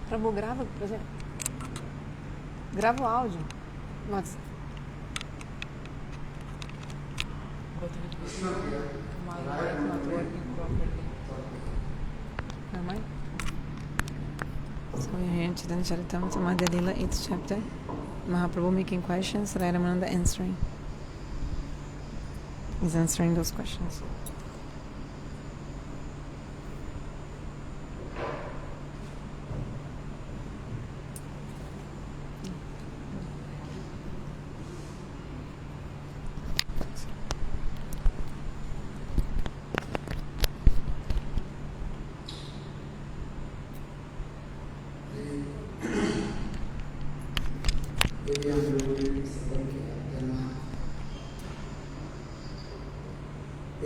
Prabhu, grava, por exemplo. Grava o áudio. Nossa. So we're here in Chaitanya Charitamrita, Madhya Lila, 8th chapter. Mahaprabhu making questions, Raya Ramananda answering. He's answering those questions.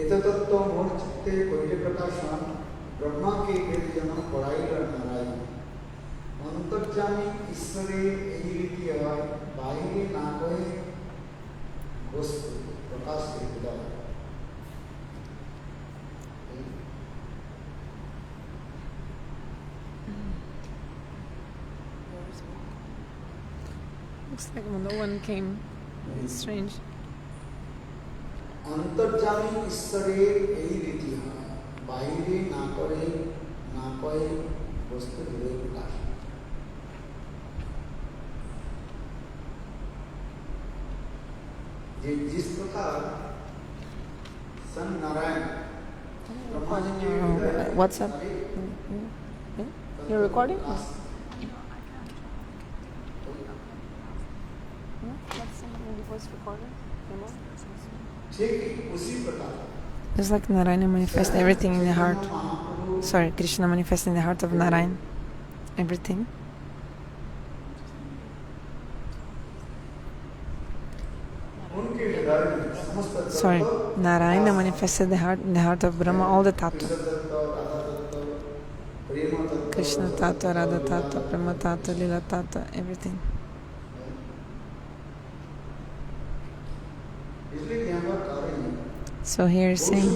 तत्व मोह चित्ते कोयले प्रकाशन ब्रह्मा के वेद जन पढ़ाई नारायण अंतर्जामी ईश्वरे এই রীতি হয় বাইরে না করে বস্তু প্রকাশ করে দেওয়া Looks like another one came. It's strange. अंतर्जामी ईश्वरेर এই রীতি হয় বাইরে না করে না কয়ে বস্তু হৃদয় প্রকাশ যে जिस प्रकार सन Narayan What's up? You're recording? Just like Narayana manifests everything in the heart. Sorry, Krishna manifests in the heart of Narayana. Everything. Sorry, Narayana manifested in the heart of Brahma all the tattva. Krishna tattva, Radha tattva, Brahma tattva, Lila tattva, everything. So here is saying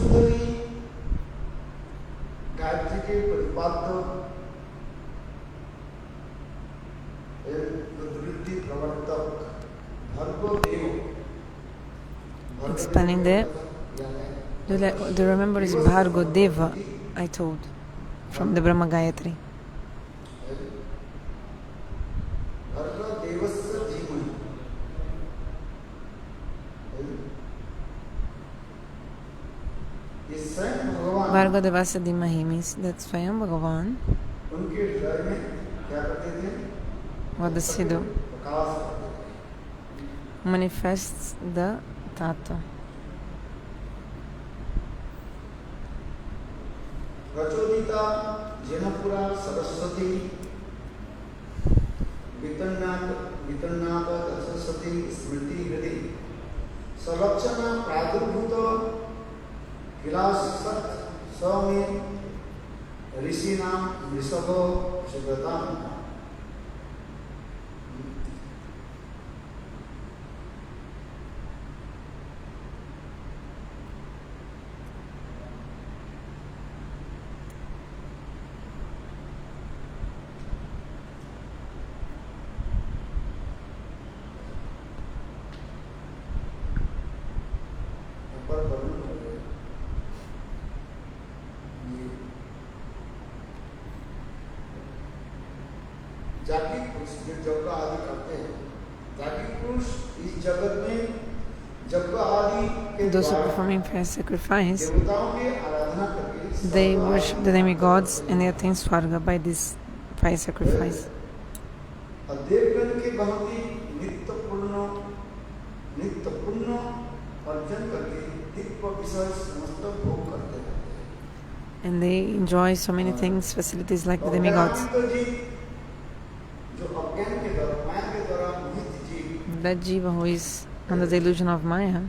explaining the remember is Bhargo Deva I told from the Brahma Gayatri. Bhargo Devasya Dhimahi means that Swayam Bhagavan, what does he do? Manifests the tattva. Rachudita Janapura Saraswati Vitannata Saraswati Smriti Hridi Salakshana Pradurbhuta Vilasat Swami Rishina Vrisabho Shubratam. Those who are performing fire sacrifice, they worship the demigods and they attain Swarga by this fire sacrifice. And they enjoy so many things, facilities like the demigods. That jiva who is under the illusion of Maya,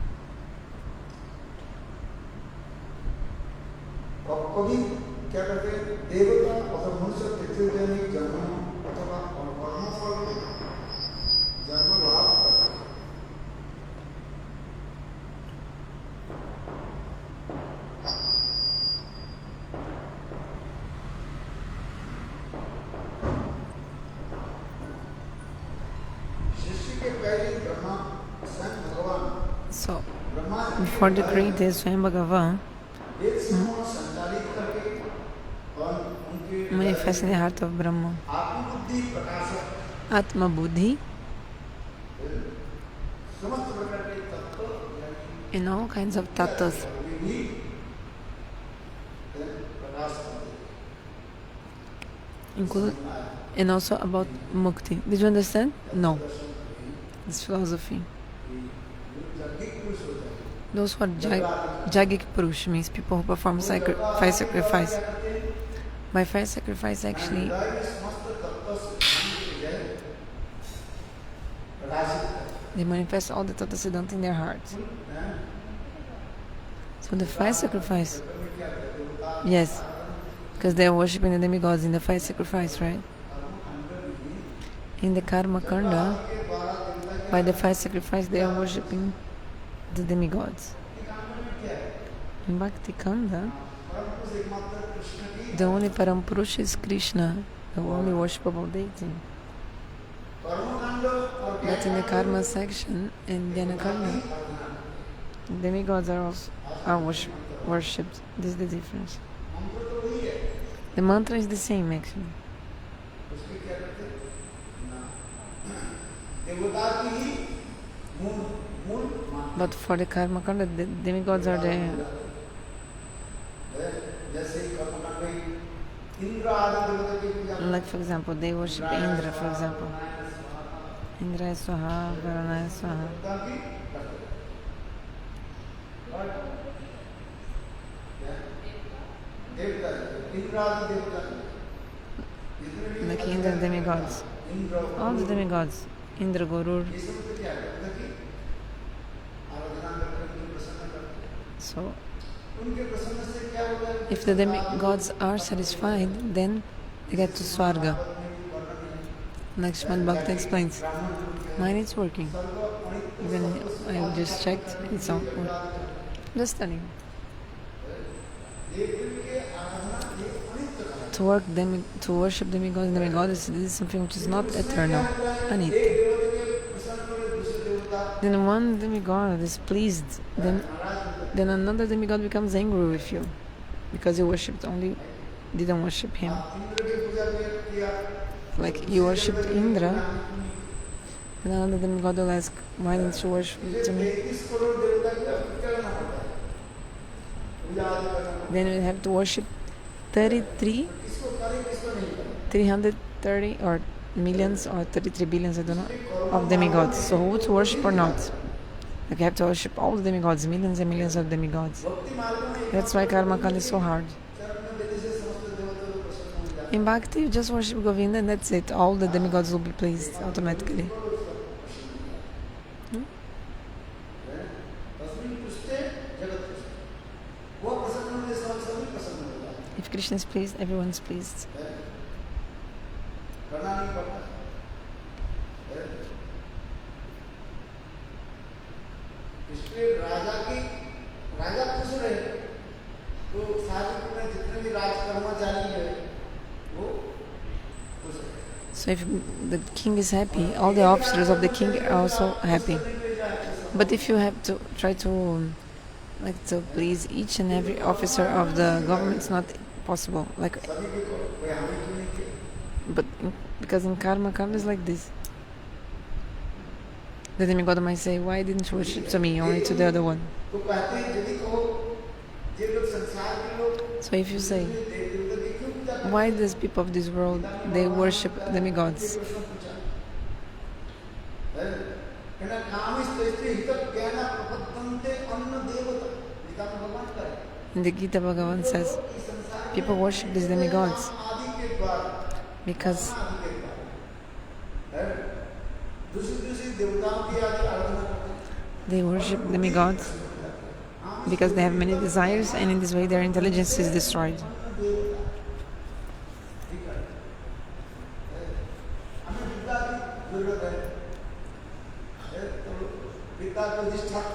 for the creator Swayam Bhagavan manifest in the heart of Brahma. Atma Buddhi in all kinds of tattvas. Include, and also about mukti. Did you understand? No. This philosophy. Those who are Jagik Purush means people who perform fire sacrifice. By fire sacrifice, actually, they manifest all the Tata Siddhanta in their hearts. So the fire sacrifice, yes, because they are worshipping the demigods in the fire sacrifice, right? In the Karma Kanda, by the fire sacrifice, they are worshipping the demigods. In Bhakti Kanda, the only Parampurusha is Krishna, the only worshipable deity. But in the Karma section, in Jnana Kanda, demigods are worshipped. This is the difference. The mantra is the same, actually. But for the Karma Kanda, the demigods are the like, for example, they worship Indra, for example. Indra is Swaha, Varuna is Swaha. Like Indra demigods. All the demigods. Indra Gurur. So, if the demigods are satisfied, then they get to Swarga. Like Srimad Bhakta explains. Mine is working. Even I just checked, it's not working. Just telling you. To worship demigods and demigoddesses, this is something which is not eternal. Anita. Then one demigod is pleased, then another demigod becomes angry with you because you didn't worship him. Like you worshipped Indra, and another demigod will ask, why didn't you worship to me? Then you have to worship 330 or millions or 33 billions, I don't know, of demigods. So who to worship or not? Like you have to worship all the demigods, millions and millions of demigods. That's why Karma Kanda is so hard. In Bhakti, you just worship Govinda and that's it. All the demigods will be pleased automatically. If Krishna is pleased, everyone is pleased. So if the king is happy, all the officers of the king are also happy. But if you have to try to please each and every officer of the government, it's not possible. Because in Karma is like this. The demigod might say, why didn't you worship to me, only to the other one? So if you say, why does people of this world, they worship demigods? In the Gita, Bhagavan says, people worship these demigods because they worship demigods because they have many desires, and in this way their intelligence is destroyed.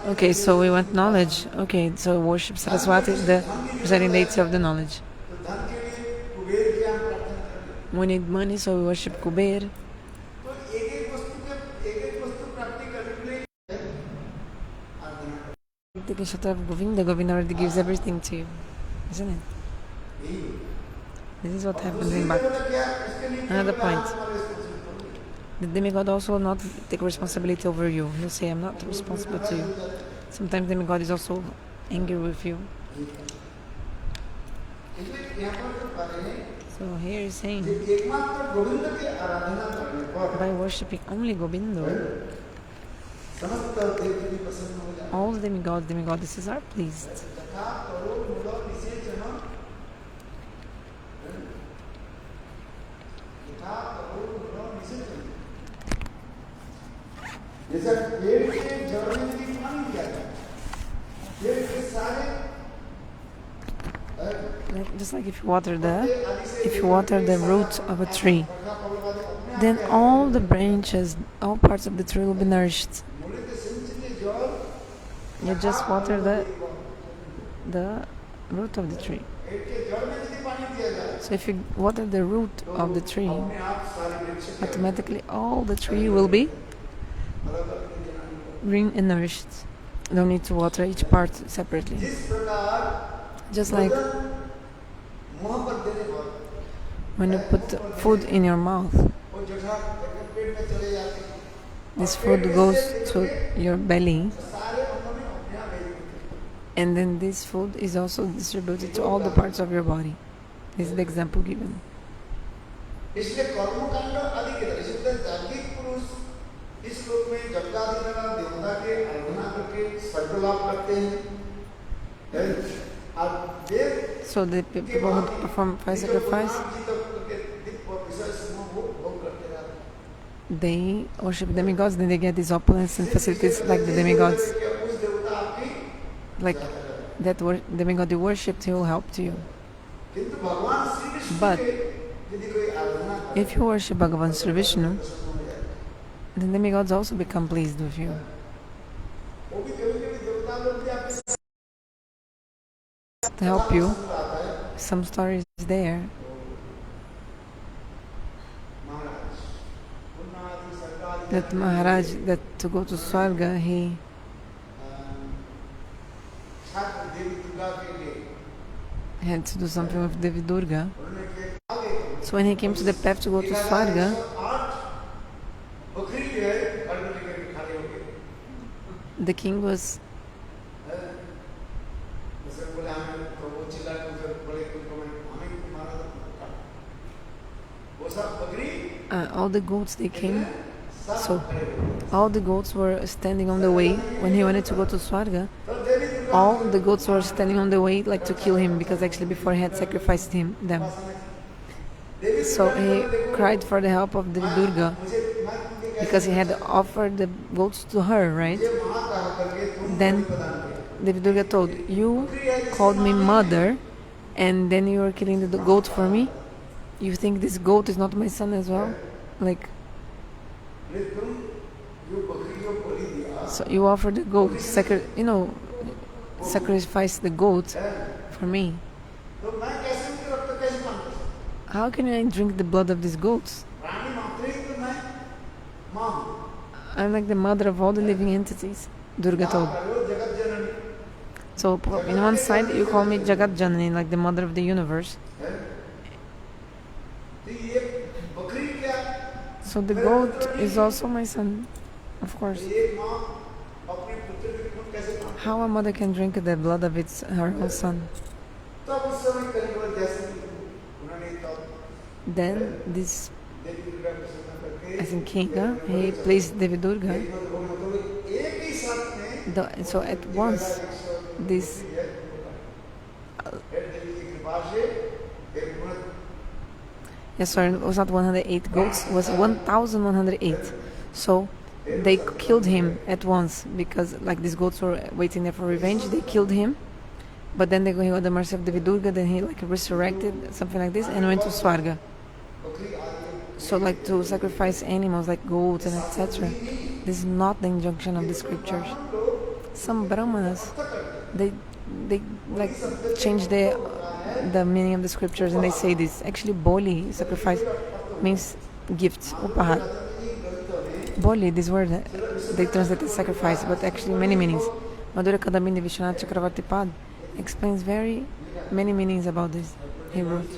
Okay, so we want knowledge. Okay, so worship Saraswati, the presiding deity of the knowledge. We need money, so we worship Kuber. taking shelter of Govinda, Govinda already gives everything to you, isn't it? This is what happens in Bhakti. Another point. The demigod also will not take responsibility over you. He'll say, I'm not responsible to you. Sometimes the demigod is also angry with you. So here he's saying, by worshipping only Govinda, all the demigods, demigoddesses are pleased. Just like if you water the root of a tree, then all the branches, all parts of the tree will be nourished. You just water the root of the tree. So if you water the root of the tree, automatically all the tree will be green and nourished. You don't need to water each part separately. Just like when you put food in your mouth, this food goes to your belly, and then this food is also distributed to all the parts of your body. This is the example given. So the people who perform fire sacrifice, they worship demigods, then they get these opulence and facilities like the demigods. Like that demigod you worshipped, he will help to you. But if you worship Bhagavan Sri Vishnu, the demigods also become pleased with you. To help you, some stories there. That Maharaj, that to go to Swarga, he had to do something with Devi Durga. So when he came to the path to go to Swarga, the king was all the goats, they came. So all the goats were standing on the way when he wanted to go to Swarga. All the goats were standing on the way like to kill him, because actually before he had sacrificed them. So he cried for the help of Devi Durga, because he had offered the goats to her, right? Then Devi Durga told, you called me mother, and then you are killing the goat for me? You think this goat is not my son as well? Like, so you offer the goat, sacrifice the goat for me. How can I drink the blood of these goats? I'm like the mother of all the living entities, Durga told. So in one side you call me Jagat Janani, like the mother of the universe. So the goat is also my son, of course. How a mother can drink the blood of her own son? Then this, I think, king, he placed Devi Durga. So at once, this sorry, it was not 108 goats, it was 1,108. So they killed him at once, because like these goats were waiting there for revenge. They killed him, but then he got the mercy of Devi Durga. Then he like resurrected, something like this, and went to Swarga. So like to sacrifice animals like goats and etc. This is not the injunction of the scriptures. Some Brahmanas, they like change the meaning of the scriptures, and they say this. Actually, boli, sacrifice, means gift, upahar. Boli, this word, they translate as sacrifice, but actually many meanings. Madhurya Kadambini Vishwanath Chakravarti Pad explains very many meanings about this. He wrote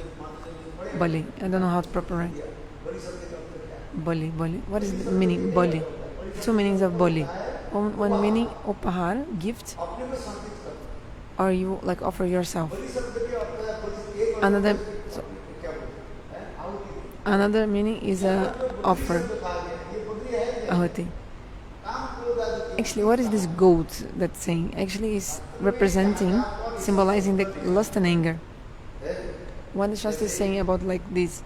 Bali. I don't know how to proper write. Bali. What is the meaning? Bali. Two meanings of Bali. One meaning upahar, gift, or you like offer yourself. Another meaning is a offer, ahuti. Actually, what is this goat that's saying? Actually, is representing, symbolizing the lust and anger. What the Shastra is saying about like this,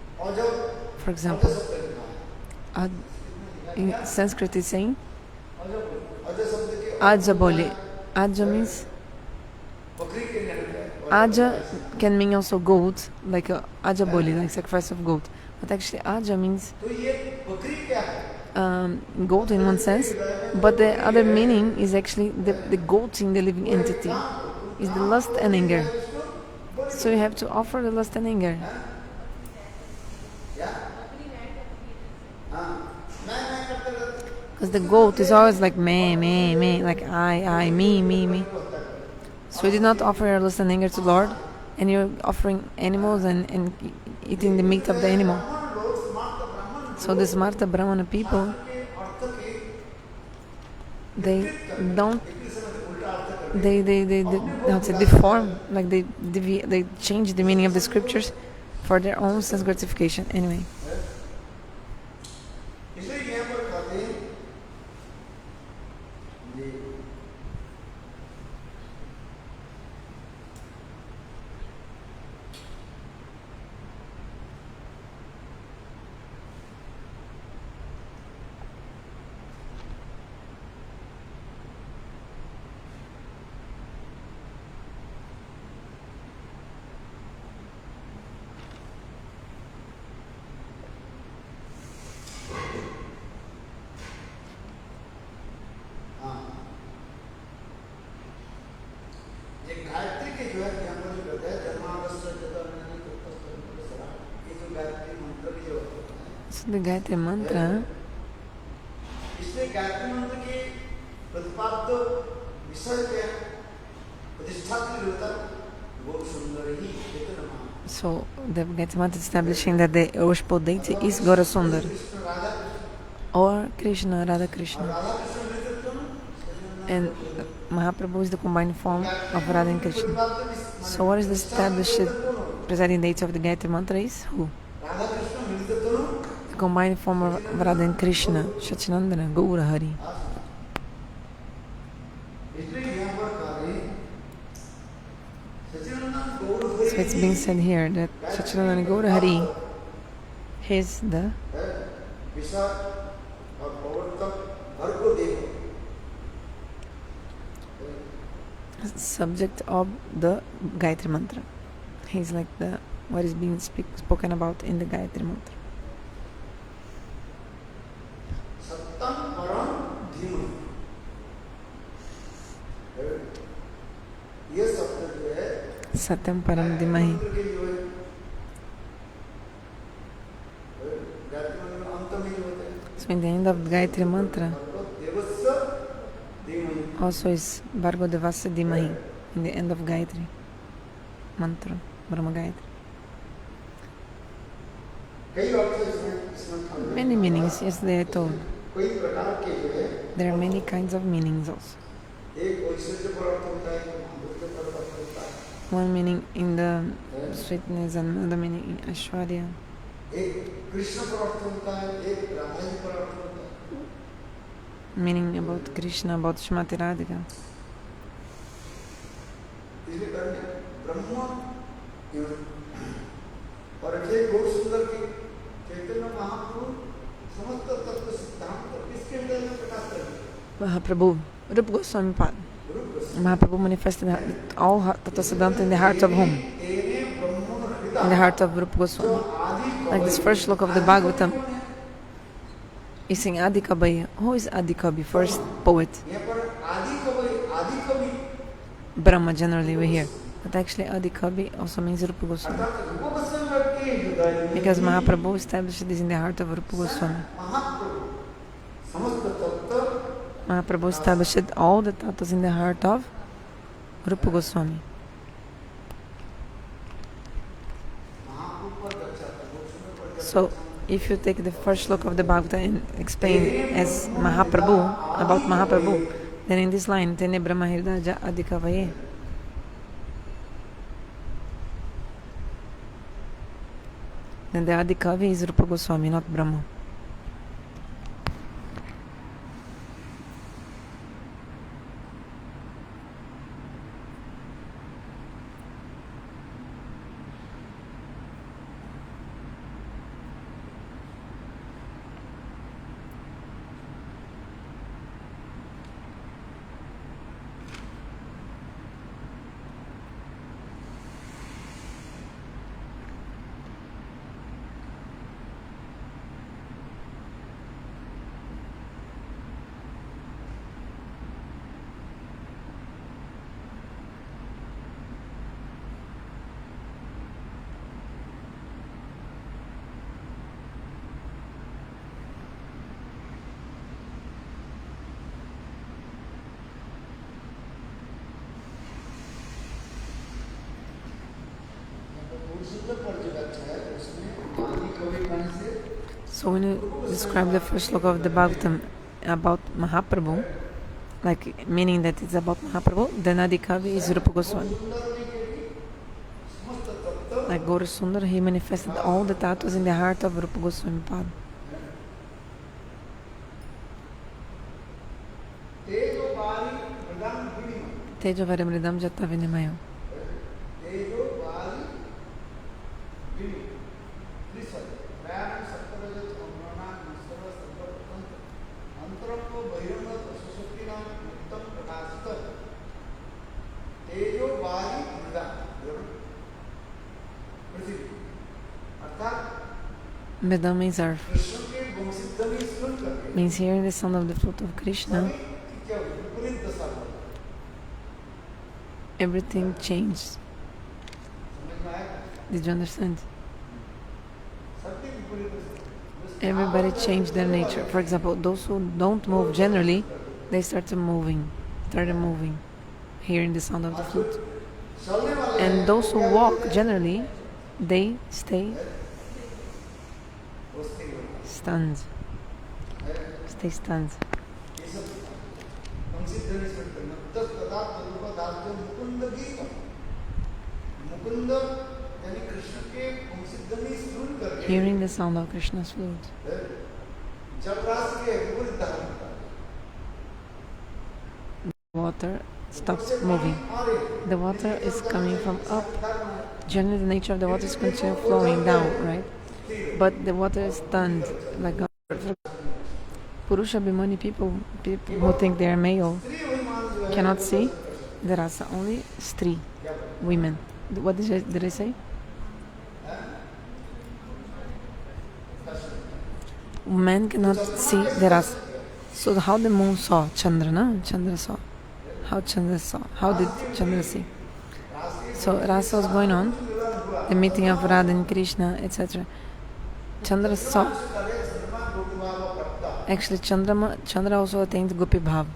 for example, in Sanskrit is saying Aja boli. Aja means Aja can mean also goat, like Aja boli, like sacrifice of goat. But actually Aja means goat in one sense, but the other meaning is actually the goat in the living entity is the lust and anger. So you have to offer the lust and anger. Because the goat is always like me, like I, me. So you did not offer your lust and anger to Lord, and you're offering animals and eating the meat of the animal. So the Smarta Brahmana people, they don't, they deform, like they change the meaning of the scriptures for their own sense gratification. Anyway. So the Gayatri Mantra, so the Gayatri Mantra is establishing that the worshipful deity is Gaura Sundar or Krishna, Radha Krishna, and Mahaprabhu is the combined form of Radha and Krishna. So what is the established presiding deity of the Gayatri Mantra is who? The combined form of Radha and Krishna, Shachinandana, Gaura Hari. So it's being said here that Shachinandana Gaura Hari is the subject of the Gayatri Mantra. He's like the what is being spoken about in the Gayatri Mantra. Satyam Param Dhimahi. So in the end of the Gayatri Mantra also is Bhargo Devasya Dhimahi in the end of Gayatri Mantra, Brahma Gayatri. Many meanings, yes, they are told. There are many kinds of meanings also. One meaning in the sweetness and another meaning in Aishwarya. Meaning about Krishna, about Shrimati Radhika. Mahaprabhu, Rupa Goswami Pad. Mahaprabhu manifested all Tattva Siddhanta in the heart of whom? In the heart of Rupa Goswami. Like this first shloka of the Bhagavatam is saying Adi Kavi. Who is Adi Kavi? First poet. Brahma generally we hear. But actually Adi Kavi also means Rupa Goswami. Because Mahaprabhu established this in the heart of Rupa Goswami. Mahaprabhu established all the tattvas in the heart of Rupa Goswami. So, if you take the first look of the Bhagavata and explain as Mahaprabhu, about Mahaprabhu, then in this line, Tene Brahma Hirdaja Adhikavaye, then the Adhikavi is Rupa Goswami, not Brahma. So when you describe the first sloka of the Bhagavatam about Mahaprabhu, like meaning that it's about Mahaprabhu, then Adhikavi is Rupa Goswami. Like Gaura Sundar, he manifested all the tattvas in the heart of Rupa Goswami Pad. Tejo Varamridam Jata Vinimaya. Vedam means earth. Means hearing the sound of the flute of Krishna, everything changed. Did you understand? Everybody changed their nature. For example, those who don't move generally, they started moving, hearing the sound of the flute. And those who walk generally, they stay stunned. Stay stunned. Hearing the sound of Krishna's flute. The water stops moving. The water is coming from up. Generally, the nature of the water is continuing flowing down, right? But the water is stunned, like God. Purusha Bhimani people who think they are male cannot see the rasa, only stri, women. What did I say? Men cannot see the rasa. So how the moon saw Chandra, no? Chandra saw. How Chandra saw. How did Chandra see? So rasa was going on, the meeting of Radha and Krishna, etc. Chandra saw. Actually, Chandra also attained gopi bhava.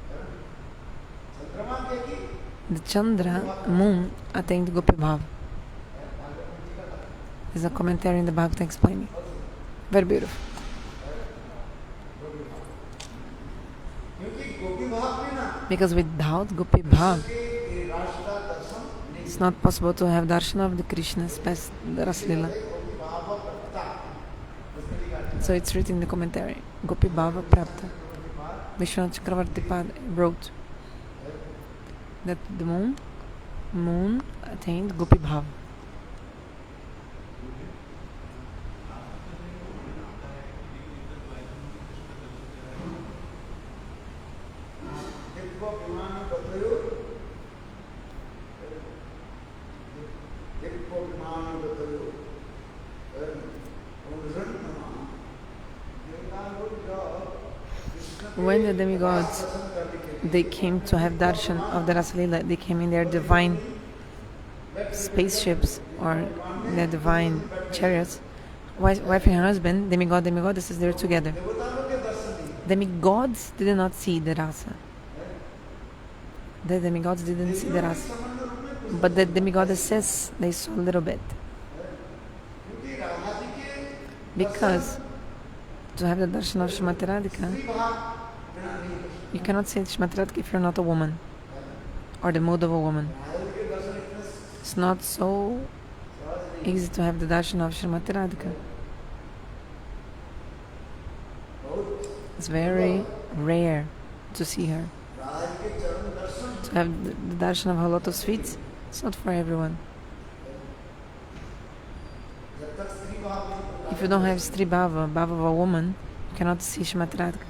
The Chandra, moon, attained gopi bhava. There's a commentary in the Bhagavata explaining. Very beautiful. Because without gopi bhava, it's not possible to have darshan of the Krishna's past, the rasa-lila. So it's written in the commentary. Gopi Bhava Prapta. Vishwanath Chakravarti Pad wrote that the moon attained Gopi Bhava. When the demigods, they came to have darshan of the rasa-lila, they came in their divine spaceships or their divine chariots. Wife and husband, demigod, demigoddesses, they're together. Demigods did not see the rasa. The demigods didn't see the rasa. But the demigoddesses, they saw a little bit. Because to have the darshan of Srimati Radhika, you cannot say Srimati Radhika if you're not a woman, or the mood of a woman. It's not so easy to have the darshan of Srimati Radhika. It's very rare to see her. To have the darshan of her lotus feet, it's not for everyone. If you don't have stri-bhava, bhava of a woman, you cannot see Srimati Radhika.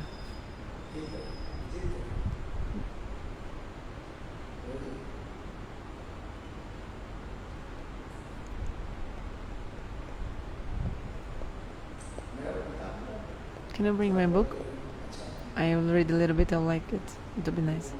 Can you bring my book? I will read a little bit, I'll like it. It would be nice.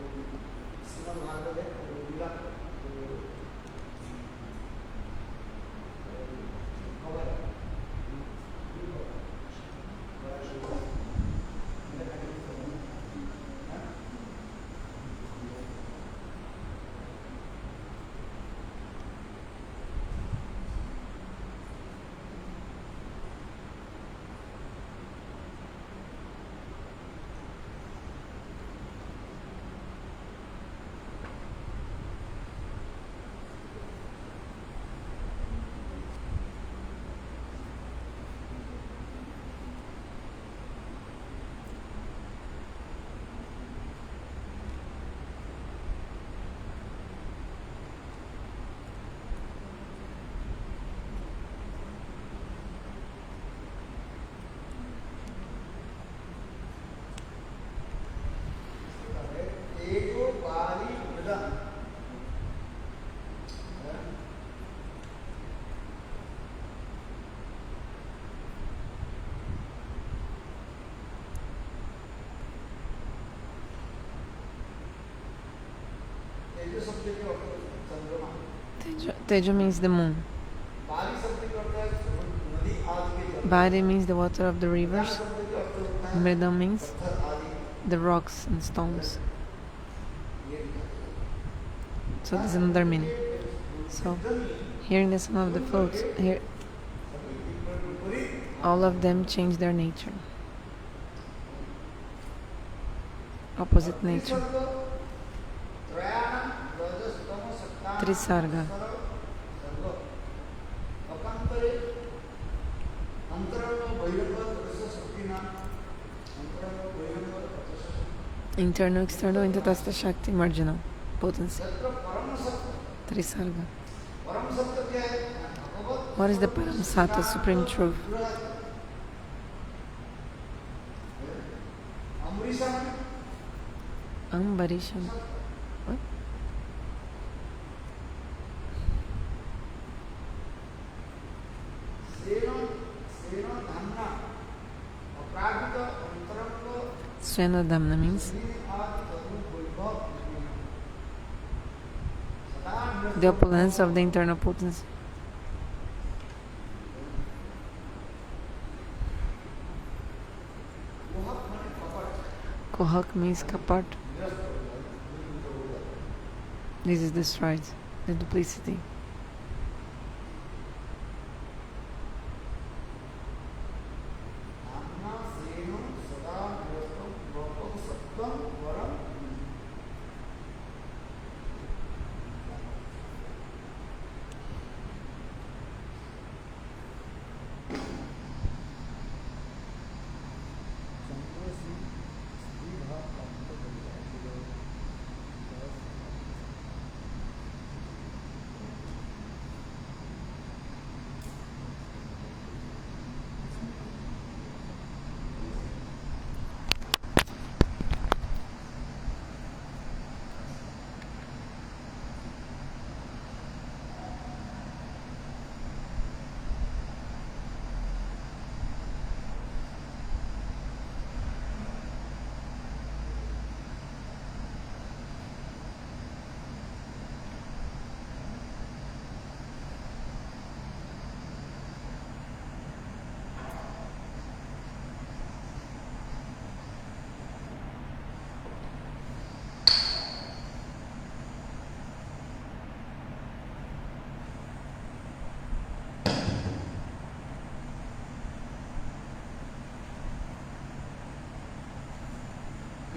Teja means the moon. Bari means the water of the rivers. Mridam means the rocks and stones. So there's another meaning. So hearing the sound of the flutes, here all of them change their nature. Opposite nature. Trisarga. Internal, external, intatasta shakti, marginal, potency. Trisarga. What is the Param Sattva, supreme truth? Ambarishan. What? Swena Dhamna means the opulence of the internal potency. Kohak means kapat. This is destroyed, the duplicity.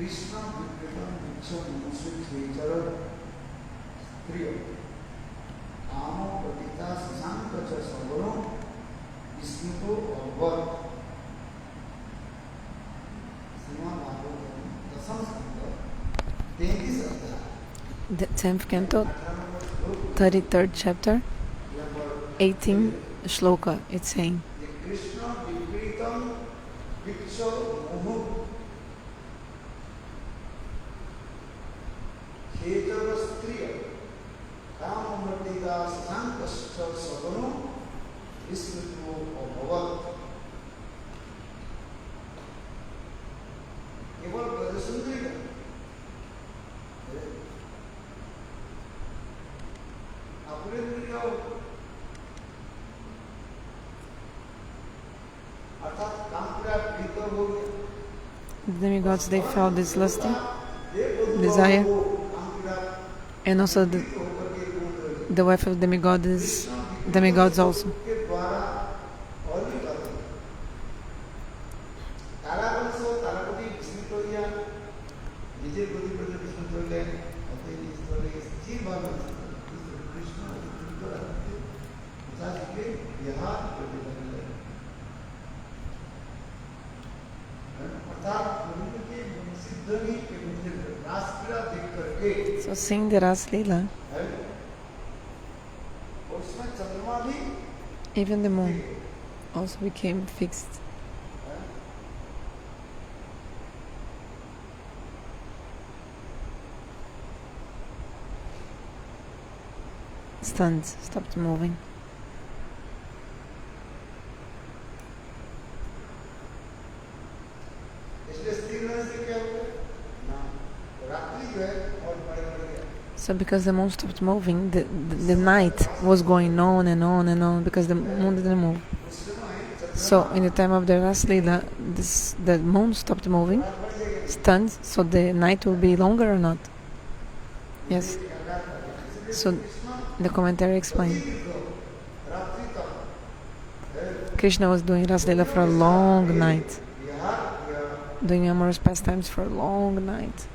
Krishna Vikritam Vicham Musik Vichara Kriya Amo Patita Sankacha Sabano Ismito Abbar Srimad Bhagavatam Dasam Skanda 33 The 10th canto, 33rd chapter, 18th shloka, it's saying, Krishna Vikritam Vicham Musik Hetarastriya Kamamardita Sankashta Sabano Ismito Abhavat केवल ब्रजसुंदरी का अपने क्या अर्थात काम पूरा भीतर हो गया the demigods, they felt this lusting desire, and also the wife of demigod is demigods also. So seeing the rasa-lila, even the moon also became fixed. Stunned, stopped moving. So because the moon stopped moving, the night was going on and on and on because the moon didn't move. So in the time of the rasa-lila, the moon stopped moving, stunned, so the night will be longer or not? Yes. So the commentary explained. Krishna was doing rasa-lila for a long night, doing amorous pastimes for a long night.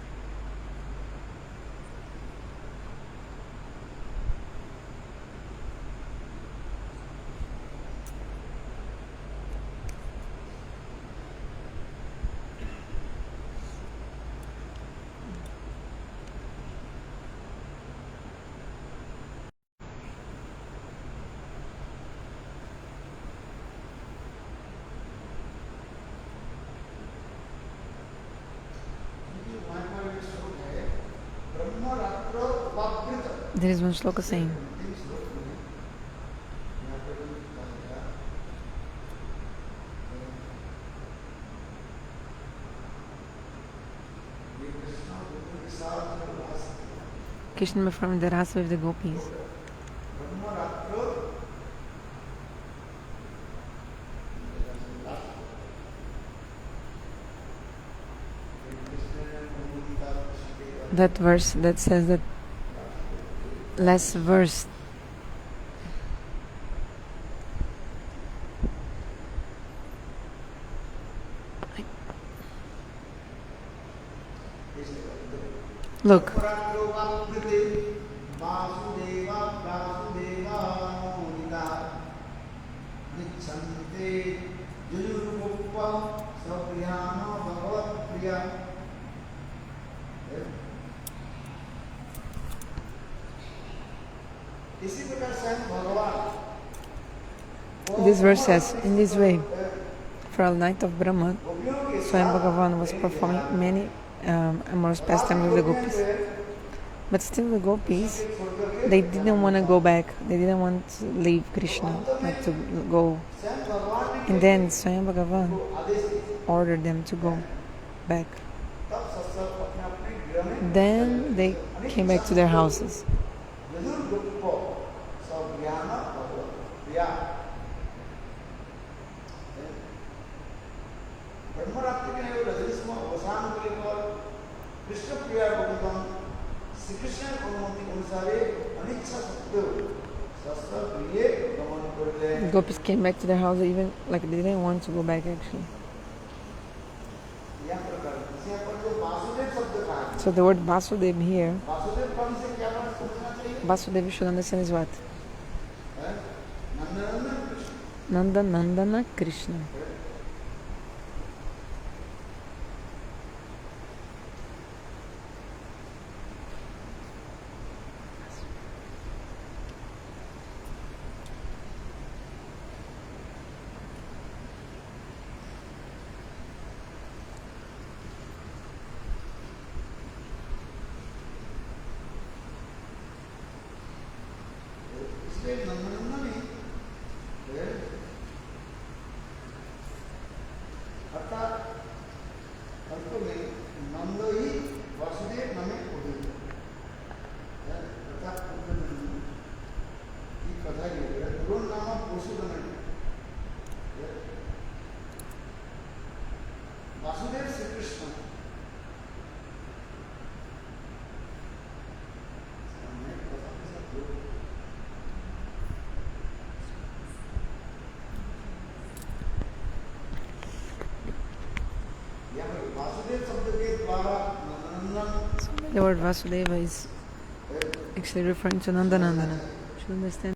There is one shloka saying, Krishna performed the rasa with the gopis. That verse that says that last verse look. This verse says, in this way, for a night of Brahma, Bhagavan was performing many amorous pastimes with the gopis. But still the gopis, they didn't want to go back. They didn't want to leave Krishna, like to go. And then Bhagavan ordered them to go back. Then they came back to their houses. Gopis came back to their house even like they didn't want to go back actually. So the word Vasudev here, Vasudev पद से क्या बात समझना चाहिए? Vasudev you should understand is what? Nandanandan Krishna. Nanda Nandana Krishna. इसलिए नंदनंदन ही अर्थात अर्थ में नंद ही वासुदेव नामे उदित अर्थात की कथा ये गुरु नाम पशुधन Vasudev Shri Krishna The word Vasudeva is actually referring to Nanda Nandana. Should understand.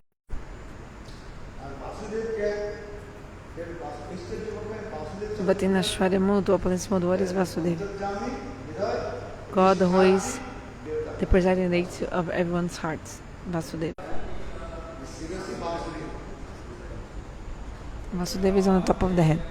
But in Ashwarya mood, opulence mode, what is Vasudeva? God who is the presiding deity of everyone's hearts. Vasudeva. Vasudeva is on the top of the head.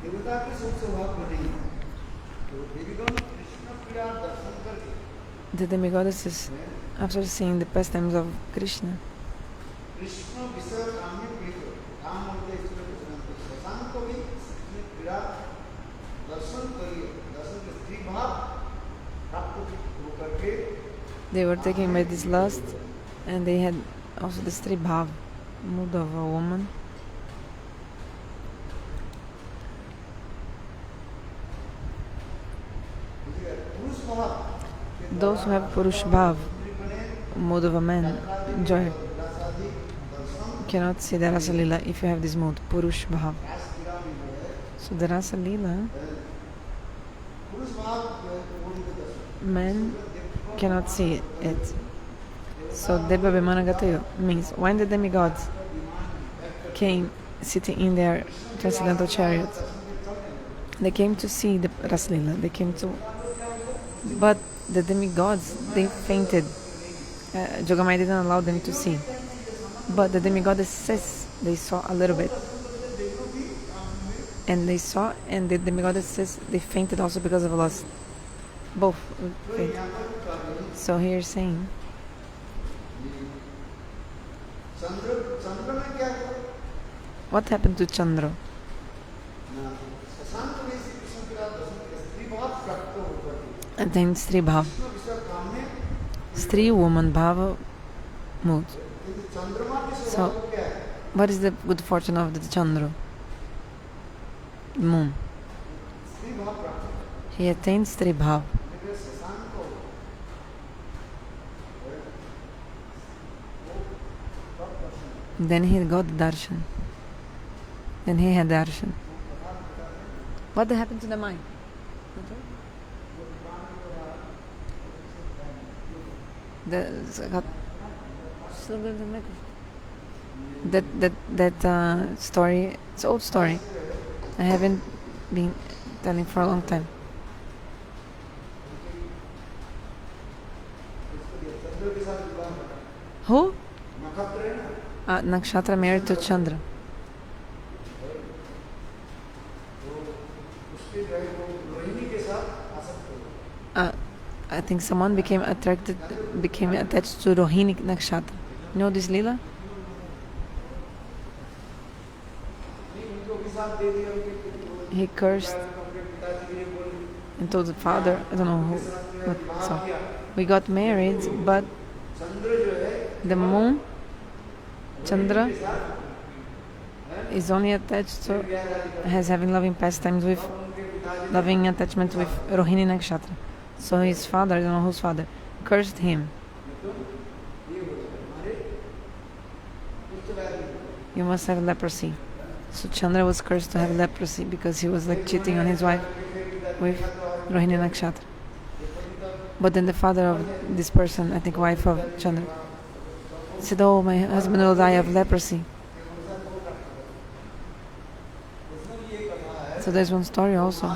देवता के सुख स्वभाव बने तो देवीगण कृष्ण प्रिया दर्शन करके The Demigods, after seeing the pastimes of Krishna, Krishna विषय काम्य प्रिय काम होते इसमें शशांक को भी कृष्ण प्रिया दर्शन करिए दर्शन के स्त्री भाव प्राप्त होकर के they were taken by this lust, and they had also the stri-bhava mood of a woman. Those who have Purush Bhav, mood of a man, enjoy, cannot see the rasa-lila if you have this mood, Purush Bhav. So the rasa-lila, man cannot see it. So Deva Vimanagatayo means when the demigods came sitting in their transcendental chariot, they came to see the rasa-lila, but the demigods, they fainted. Jogamaya didn't allow them to see. But the demigods says they saw a little bit. And they saw, and the demigods says they fainted also because of lust. Both fainted. So here saying, what happened to Chandra? Attained stri-bhava. Stri, woman, bhava, mood. So, what is the good fortune of the Chandra? Moon. He attained stri-bhava. Then he got the darshan. Then he had darshan. What happened to the mind? That story, it's an old story. I haven't been telling for a long time. Who? Nakshatra married to Chandra. I think someone became attached to Rohini Nakshatra. You know this lila? He cursed and told the father, I don't know who. So we got married, but the moon, Chandra, is only attached to, has having loving pastimes with, loving attachment with Rohini Nakshatra. So his father, I don't know whose father, cursed him. You must have leprosy. So Chandra was cursed to have leprosy because he was like cheating on his wife with Rohini Nakshatra. But then the father of this person, I think wife of Chandra, said, oh, my husband will die of leprosy. So there's one story also.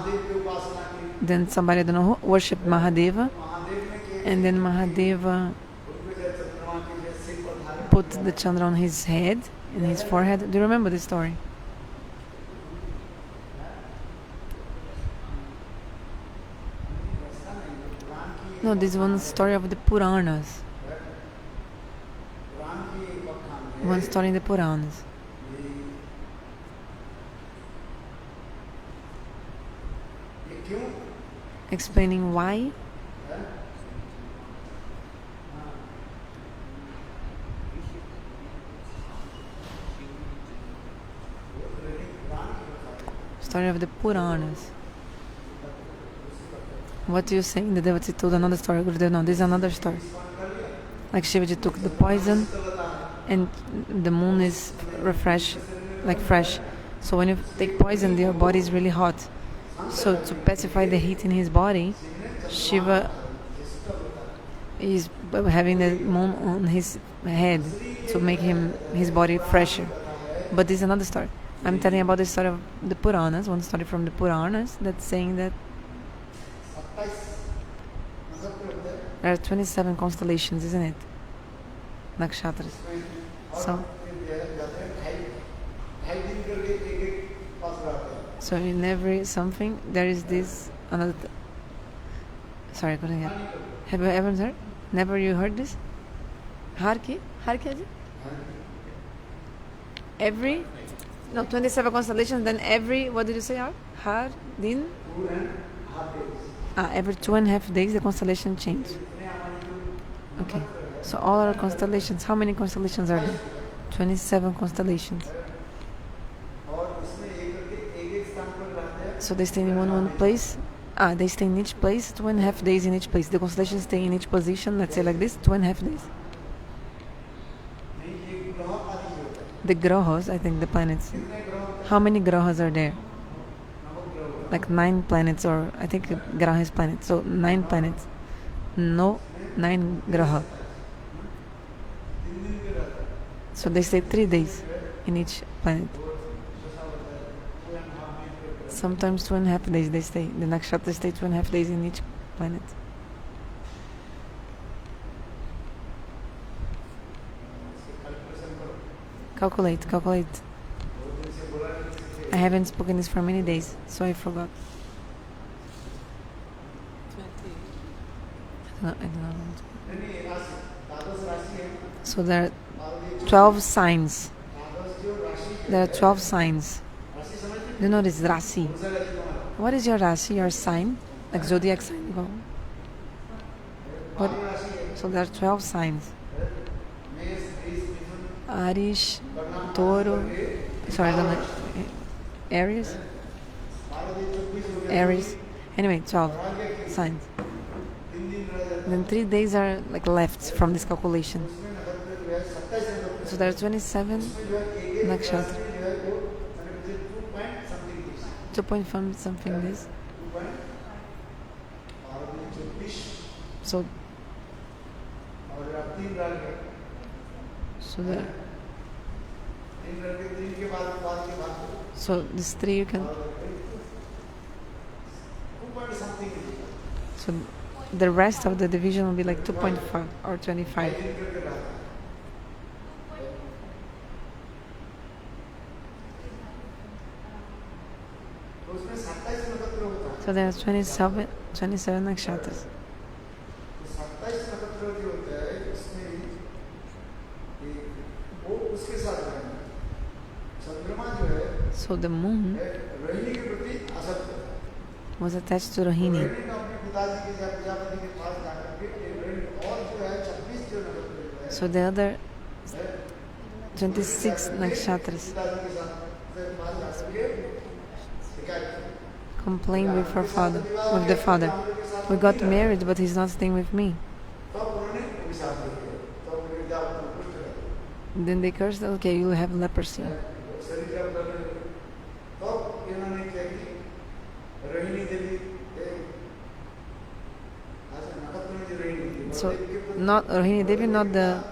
Then somebody, I don't know who, worshipped Mahadeva, and then Mahadeva put the Chandra on his head, in his forehead. Do you remember this story? No, this one story of the Puranas. One story in the Puranas. Explaining why. Story of the Puranas. What do you say? The devotee told another story. Gurudev, no, this is another story. Like Shivaji took the poison and the moon is like fresh. So when you take poison, your body is really hot. So to pacify the heat in his body, Shiva is having the moon on his head to make his body fresher. But this is another story. I'm telling about the story of the Puranas, one story from the Puranas that's saying that there are 27 constellations, isn't it? Nakshatras. So in every something there is this another. Sorry, I couldn't get. Have you ever heard? Never you heard this? Harki? Every 27 constellations. Then every, what did you say? Har din. Every 2.5 days the constellation change. Okay. So all our constellations. How many constellations are there? 27 constellations. So they stay in one place. They stay in each place, 2.5 days in each place. The constellations stay in each position, let's say like this, 2.5 days. The grahas, I think the planets. How many grahas are there? Like 9 planets, or I think graha is planet. So 9 planets. No, 9 graha. So they stay 3 days in each planet. Sometimes 2.5 days they stay. The nakshatras stay 2.5 days in each planet. Calculate. I haven't spoken this for many days, so I forgot. I don't know. So there are 12 signs. There are 12 signs. You know this rasi. What is your rasi, your sign? Like zodiac sign. What? So there are 12 signs. Arish, Toro, sorry, I don't know. Aries? Anyway, 12 signs. Then 3 days are like left from this calculation. So there are 27 nakshatras. 2 point something this. So there. So this 3 you can. So the rest of the division will be like 2.5 or 25. So there are 27 nakshatras. So the moon was attached to Rohini. So the other 26 nakshatras complained with her father, with the father. We got married, but he's not staying with me. Then they cursed, okay, you have leprosy. So not Rohini Devi, not the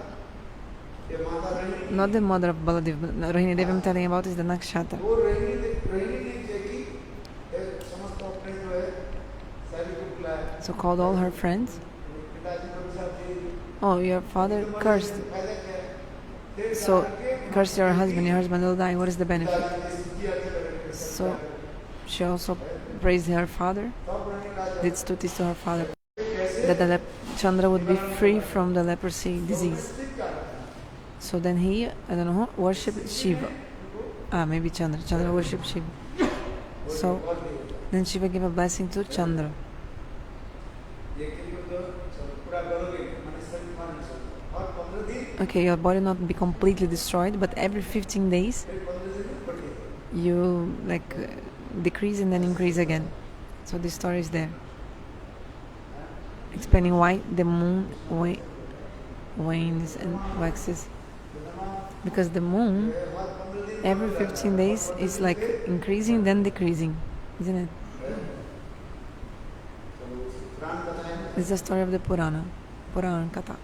mother of Baladev. Rohini Devi I'm telling about is the nakshatra. So called all her friends. Oh, your father cursed. So curse your husband will die. What is the benefit? So she also praised her father, did stutis to her father, that the Chandra would be free from the leprosy disease. So then he, I don't know who, worshipped Shiva. Maybe Chandra. Chandra worshipped Shiva. So then Shiva gave a blessing to Chandra. Okay, your body not be completely destroyed, but every 15 days you decrease and then increase again. So this story is there, explaining why the moon wanes and waxes. Because the moon every 15 days is like increasing then decreasing, isn't it? This is the story of the Purana Katha.